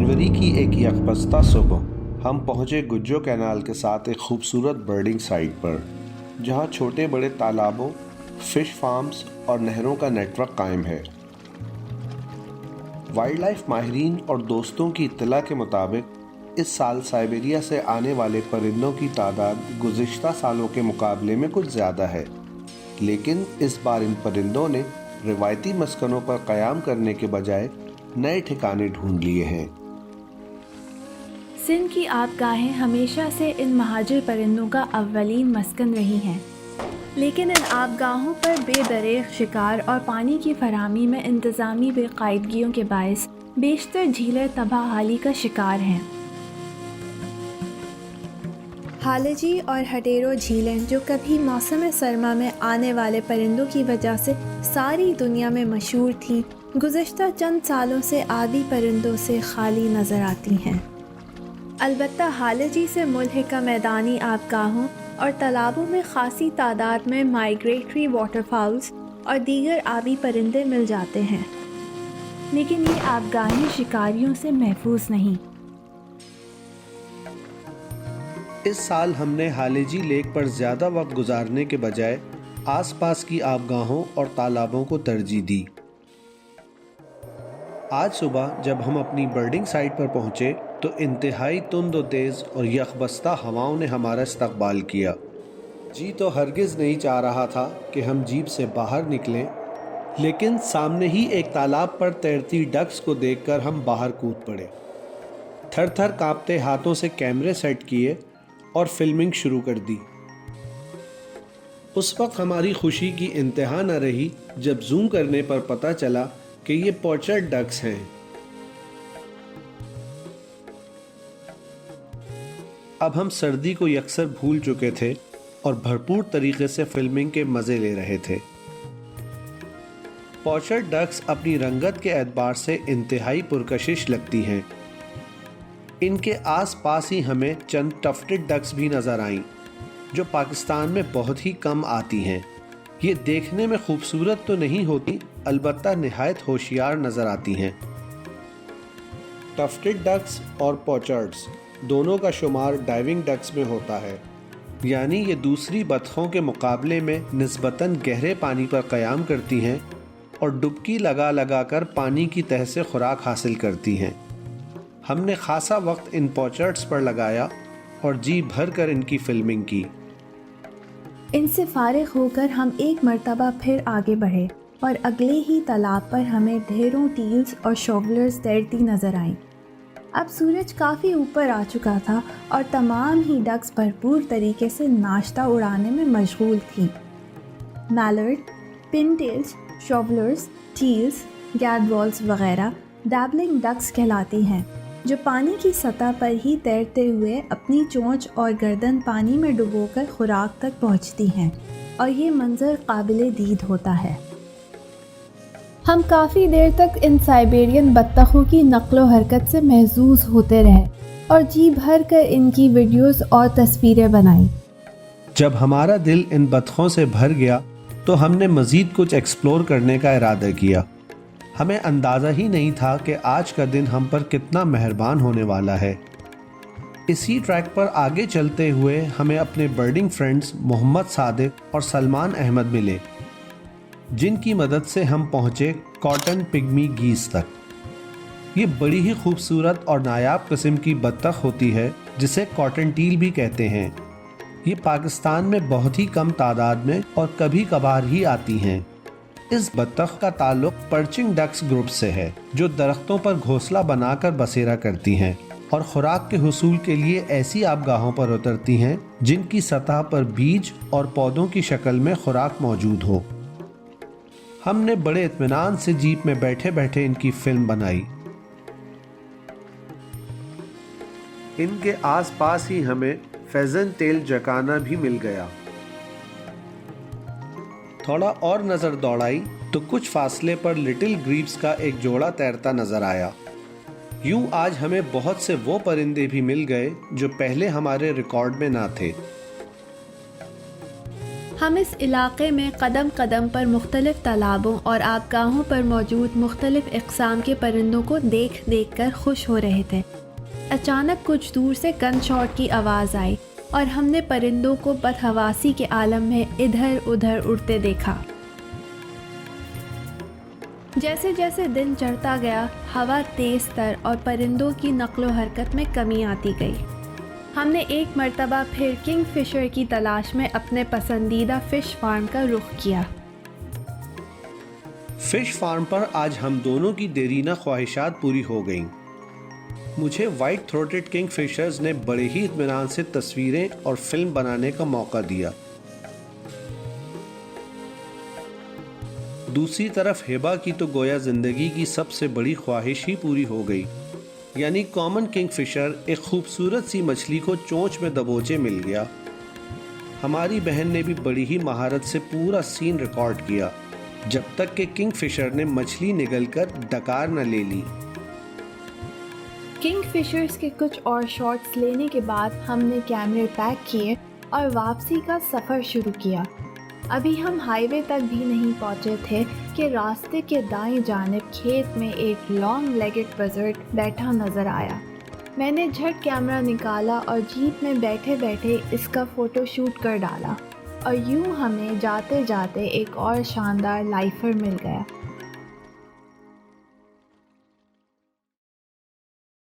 जनवरी की एक यकबस्ता सुबह हम पहुंचे गुज्जो कैनाल के साथ एक खूबसूरत बर्डिंग साइट पर, जहां छोटे बड़े तालाबों, फिश फार्म्स और नहरों का नेटवर्क कायम है। वाइल्ड लाइफ माहिरीन और दोस्तों की इत्तला के मुताबिक इस साल साइबेरिया से आने वाले परिंदों की तादाद गुज़िश्ता सालों के मुकाबले में कुछ ज़्यादा है, लेकिन इस बार इन परिंदों ने रिवायती मस्कनों पर क़याम करने के बजाय नए ठिकाने ढूंढ लिए हैं। सिंध की आबगाहें हमेशा से इन महाजिर परिंदों का अव्वलीन मस्कन रही हैं, लेकिन इन आबगाहों पर बेदरेग शिकार और पानी की फराहमी में इंतज़ामी बेकायदगियों के बायस बेशतर झीलें तबाहाली का शिकार हैं। हालजी और हडेरो झीलें, जो कभी मौसम सरमा में आने वाले परिंदों की वजह से सारी दुनिया में मशहूर थीं, गुज़श्ता चंद सालों से आदि परिंदों से खाली नज़र आती हैं। अलबत्ता हालजी से मुल्हिका मैदानी आबगाहों और तालाबों में ख़ासी तादाद में माइग्रेटरी वाटरफाउल्स और दीगर आबी परिंदे मिल जाते हैं, लेकिन ये आबगाहें शिकारियों से महफूज नहीं। इस साल हमने हालेजी लेक पर ज़्यादा वक्त गुजारने के बजाय आसपास की आबगाहों और तालाबों को तरजीह दी। आज सुबह जब हम अपनी बर्डिंग साइट पर पहुंचे तो इंतहाई तुंद और तेज़ और यकबस्ता हवाओं ने हमारा इस्तकबाल किया। जी तो हरगिज़ नहीं चाह रहा था कि हम जीप से बाहर निकलें, लेकिन सामने ही एक तालाब पर तैरती डक्स को देखकर हम बाहर कूद पड़े। थर थर कांपते हाथों से कैमरे सेट किए और फिल्मिंग शुरू कर दी। उस वक्त हमारी खुशी की इंतहा न रही जब जूम करने पर पता चला कि ये पोचर डक्स हैं। अब हम सर्दी को यकसर भूल चुके थे और भरपूर तरीके से फिल्मिंग के मज़े ले रहे थे। पोचर डक्स अपनी रंगत के एतबार से इंतहाई पुरकशिश लगती हैं। इनके आस पास ही हमें चंद टफ्टेड डक्स भी नज़र आईं, जो पाकिस्तान में बहुत ही कम आती हैं। ये देखने में खूबसूरत तो नहीं होती, अलबत्ता निहायत होशियार नज़र आती हैं। टफ्टेड डक्स और पोचर्ड्स दोनों का शुमार डाइविंग डक्स में होता है, यानी ये दूसरी बतखों के मुकाबले में निस्बतन गहरे पानी पर क़याम करती हैं और डुबकी लगा लगा कर पानी की तह से खुराक हासिल करती हैं। हमने खासा वक्त इन पोचर्ड्स पर लगाया और जी भर कर इनकी फिल्मिंग की। इनसे फारिग होकर हम एक मर्तबा फिर आगे बढ़े और अगले ही तालाब पर हमें ढेरों टील्स और शॉवलर्स तैरती नज़र आईं। अब सूरज काफ़ी ऊपर आ चुका था और तमाम ही डक्स भरपूर तरीके से नाश्ता उड़ाने में मशगूल थीं। मैलर्ड, पिनटेल्स, शॉवलर्स, टील्स, गैडवॉल्स वगैरह डैबलिंग डक्स कहलाती हैं, जो पानी की सतह पर ही तैरते हुए अपनी चोंच और गर्दन पानी में डुबोकर खुराक तक पहुंचती हैं, और ये मंजर काबिले दीद होता है। हम काफ़ी देर तक इन साइबेरियन बत्तखों की नक्लो हरकत से महजूज होते रहे और जी भर कर इनकी वीडियोस और तस्वीरें बनाई। जब हमारा दिल इन बतखों से भर गया तो हमने मज़ीद कुछ एक्सप्लोर करने का इरादा किया। हमें अंदाज़ा ही नहीं था कि आज का दिन हम पर कितना मेहरबान होने वाला है। इसी ट्रैक पर आगे चलते हुए हमें अपने बर्डिंग फ्रेंड्स मोहम्मद सादिक और सलमान अहमद मिले, जिनकी मदद से हम पहुँचे कॉटन पिग्मी गीस तक। ये बड़ी ही खूबसूरत और नायाब किस्म की बत्तख होती है, जिसे कॉटन टील भी कहते हैं। ये पाकिस्तान में बहुत ही कम तादाद में और कभी कभार ही आती हैं। इस बत्तख का ताल्लुक पर्चिंग डक्स ग्रुप से है, जो दरख्तों पर घोंसला बनाकर बसेरा करती हैं और खुराक के हुसूल के लिए ऐसी आबगाहों पर उतरती हैं जिनकी सतह पर बीज और पौधों की शक्ल में खुराक मौजूद हो। हमने बड़े इत्मीनान से जीप में बैठे बैठे इनकी फिल्म बनाई। इनके आसपास ही हमें फेजेंट टेल जकाना भी मिल गया। थोड़ा और नज़र दौड़ाई तो कुछ फासले पर लिटिल ग्रीव्स का एक जोड़ा तैरता नज़र आया। यूं आज हमें बहुत से वो परिंदे भी मिल गए जो पहले हमारे रिकॉर्ड में ना थे। ہم اس علاقے میں قدم قدم پر مختلف تالابوں اور آبگاہوں پر موجود مختلف اقسام کے پرندوں کو دیکھ دیکھ کر خوش ہو رہے تھے۔ اچانک کچھ دور سے گن شاٹ کی آواز آئی اور ہم نے پرندوں کو بدحواسی کے عالم میں ادھر ادھر اڑتے دیکھا۔ جیسے جیسے دن چڑھتا گیا، ہوا تیز تر اور پرندوں کی نقل و حرکت میں کمی آتی گئی۔ ہم نے ایک مرتبہ پھر کنگ فشر کی تلاش میں اپنے پسندیدہ فش فارم کا رخ کیا۔ فش فارم پر آج ہم دونوں کی دیرینہ خواہشات پوری ہو گئیں۔ مجھے وائٹ تھروٹڈ کنگ فشرز نے بڑے ہی اطمینان سے تصویریں اور فلم بنانے کا موقع دیا۔ دوسری طرف ہبا کی تو گویا زندگی کی سب سے بڑی خواہش ہی پوری ہو گئی، یعنی کامن کنگ فشر ایک خوبصورت سی مچھلی کو چونچ میں دبوچے مل گیا۔ ہماری بہن نے بھی بڑی ہی مہارت سے پورا سین ریکارڈ کیا، جب تک کہ کنگ فشر نے مچھلی نگل کر ڈکار نہ لے لی۔ کنگ فشرز کے کچھ اور شاٹس لینے کے بعد ہم نے کیمرے پیک کیے اور واپسی کا سفر شروع کیا۔ ابھی ہم ہائی وے تک بھی نہیں پہنچے تھے کہ راستے کے دائیں جانب کھیت میں ایک لانگ لیگڈ بزرڈ بیٹھا نظر آیا۔ میں نے جھٹ کیمرہ نکالا اور جیپ میں بیٹھے بیٹھے اس کا فوٹو شوٹ کر ڈالا، اور یوں ہمیں جاتے جاتے ایک اور شاندار لائفر مل گیا۔